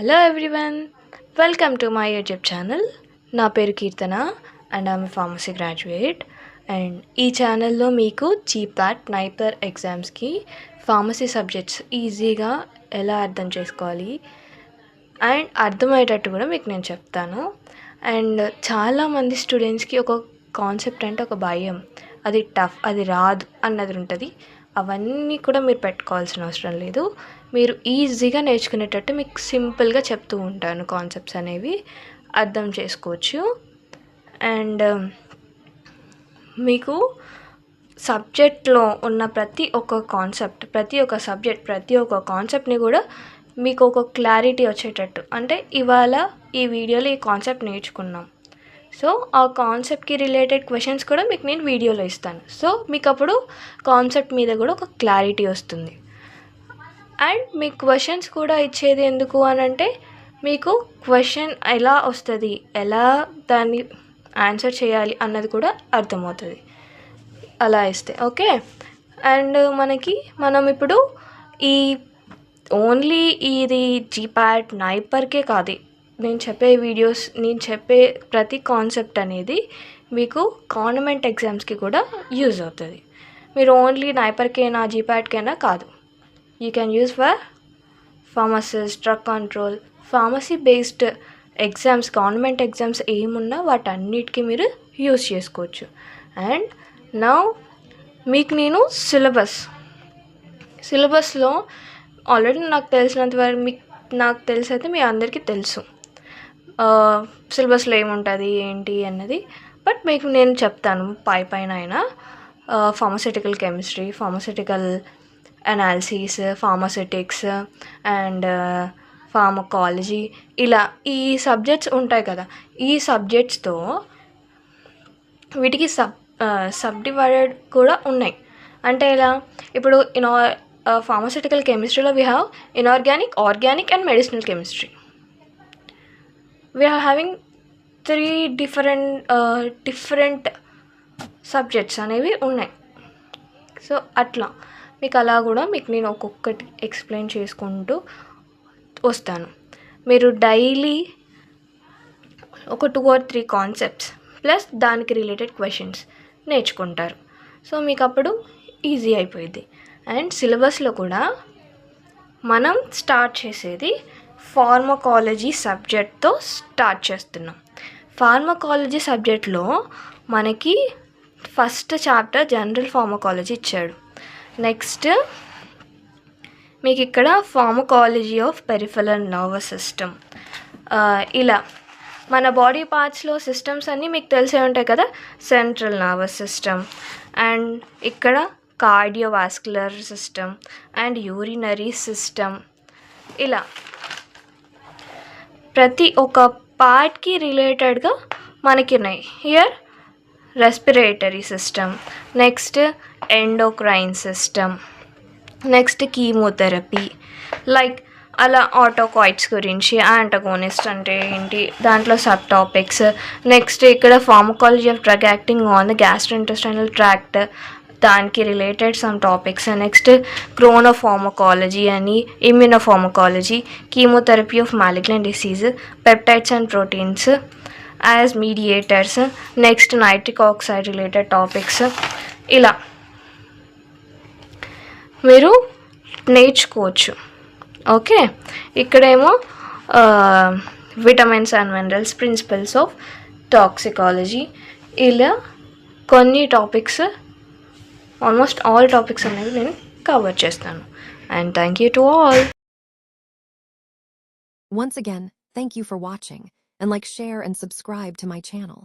Hello everyone, welcome to my YouTube channel. నా పేరు Keerthana and I'm pharmacy graduate. And ఈ ఛానల్లో మీకు జీపాట్ నైపర్ ఎగ్జామ్స్కి ఫార్మసీ సబ్జెక్ట్స్ ఈజీగా ఎలా అర్థం చేసుకోవాలి అండ్ అర్థమయ్యేటట్టు కూడా మీకు నేను చెప్తాను. అండ్ చాలామంది స్టూడెంట్స్కి ఒక కాన్సెప్ట్ అంటే ఒక భయం, అది టఫ్, అది రాదు అన్నది ఉంటుంది. అవన్నీ కూడా మీరు పెట్టుకోవాల్సిన అవసరం లేదు. మీరు ఈజీగా నేర్చుకునేటట్టు మీకు సింపుల్గా చెప్తూ ఉంటాను. కాన్సెప్ట్స్ అనేవి అర్థం చేసుకోవచ్చు. అండ్ మీకు సబ్జెక్ట్లో ఉన్న ప్రతి ఒక్క కాన్సెప్ట్, ప్రతి ఒక్క సబ్జెక్ట్, ప్రతి ఒక్క కాన్సెప్ట్ని కూడా మీకు ఒక క్లారిటీ వచ్చేటట్టు, అంటే ఇవాళ ఈ వీడియోలో ఈ కాన్సెప్ట్ నేర్చుకున్నాం, సో ఆ కాన్సెప్ట్కి రిలేటెడ్ క్వశ్చన్స్ కూడా మీకు నేను వీడియోలో ఇస్తాను. సో మీకు అప్పుడు కాన్సెప్ట్ మీద కూడా ఒక క్లారిటీ వస్తుంది. అండ్ మీ క్వశ్చన్స్ కూడా ఇచ్చేది ఎందుకు అని అంటే, మీకు క్వశ్చన్ ఎలా వస్తుంది, ఎలా దాన్ని ఆన్సర్ చేయాలి అన్నది కూడా అర్థమవుతుంది అలా ఇస్తే. ఓకే. అండ్ మనం ఇప్పుడు ఈ ఓన్లీ ఇది జీపాట్ నైపర్కే కాదు, నేను చెప్పే ప్రతి కాన్సెప్ట్ అనేది మీకు గవర్నమెంట్ ఎగ్జామ్స్కి కూడా యూజ్ అవుతుంది. మీరు ఓన్లీ నైపర్కైనా జీపాట్కైనా కాదు, you can use for pharmacist, drug control, pharmacy based exams, government exams ఏమున్నా వాటన్నిటికీ మీరు యూజ్ చేసుకోవచ్చు. అండ్ నౌ మీకు నేను సిలబస్లో ఆల్రెడీ నాకు తెలిసైతే మీ అందరికీ తెలుసు సిలబస్లో ఏముంటుంది ఏంటి అన్నది. బట్ మీకు నేను చెప్తాను పైన అయినా. Pharmaceutical chemistry, pharmaceutical analysis, pharmaceutics and pharmacology, ఇలా ఈ సబ్జెక్ట్స్ ఉంటాయి కదా. ఈ సబ్జెక్ట్స్తో వీటికి సబ్ డివైడెడ్ కూడా ఉన్నాయి. అంటే ఇలా ఇప్పుడు ఫార్మస్యూటికల్ కెమిస్ట్రీలో we have inorganic, organic and medicinal chemistry. We are having 3 different subjects అనేవి ఉన్నాయి. సో అట్లా మీకు అలా కూడా మీకు నేను ఒక్కొక్కటి ఎక్స్ప్లెయిన్ చేసుకుంటూ వస్తాను. మీరు డైలీ ఒక 2 or 3 కాన్సెప్ట్స్ ప్లస్ దానికి రిలేటెడ్ క్వశ్చన్స్ నేర్చుకుంటారు. సో మీకు అప్పుడు ఈజీ అయిపోయింది. అండ్ సిలబస్లో కూడా మనం స్టార్ట్ చేసేది ఫార్మకాలజీ సబ్జెక్ట్తో స్టార్ట్ చేస్తున్నాం. ఫార్మకాలజీ సబ్జెక్ట్లో మనకి ఫస్ట్ చాప్టర్ జనరల్ ఫార్మకాలజీ ఇచ్చాడు. నెక్స్ట్ మీకు ఇక్కడ pharmacology of peripheral nervous system. ఇలా మన బాడీ పార్ట్స్లో సిస్టమ్స్ అన్నీ మీకు తెలిసే ఉంటాయి కదా. సెంట్రల్ నర్వస్ సిస్టమ్ అండ్ ఇక్కడ cardiovascular system and urinary system, ఇలా ప్రతి ఒక్క పార్ట్కి రిలేటెడ్గా మనకి ఉన్నాయి. Here respiratory system, next endocrine system, next chemotherapy, like అలా ఆటోకాయిడ్స్ గురించి, యాంటగోనిస్ట్ అంటే ఏంటి, దాంట్లో సబ్ టాపిక్స్. నెక్స్ట్ ఇక్కడ pharmacology of drug acting on the gastrointestinal tract, దానికి related some topics. Next chronopharmacology అని, immunopharmacology, chemotherapy of malignant disease, peptides and proteins as mediators, next nitric oxide related topics. ఇలా మీరు నేర్చుకోవచ్చు. Okay. ఇక్కడేమో vitamins and minerals, principles of toxicology, ఇలా కొన్ని topics, almost all topics అనేవి నేను cover చేస్తాను. And thank you to all. Once again, thank you for watching, and share and subscribe to my channel.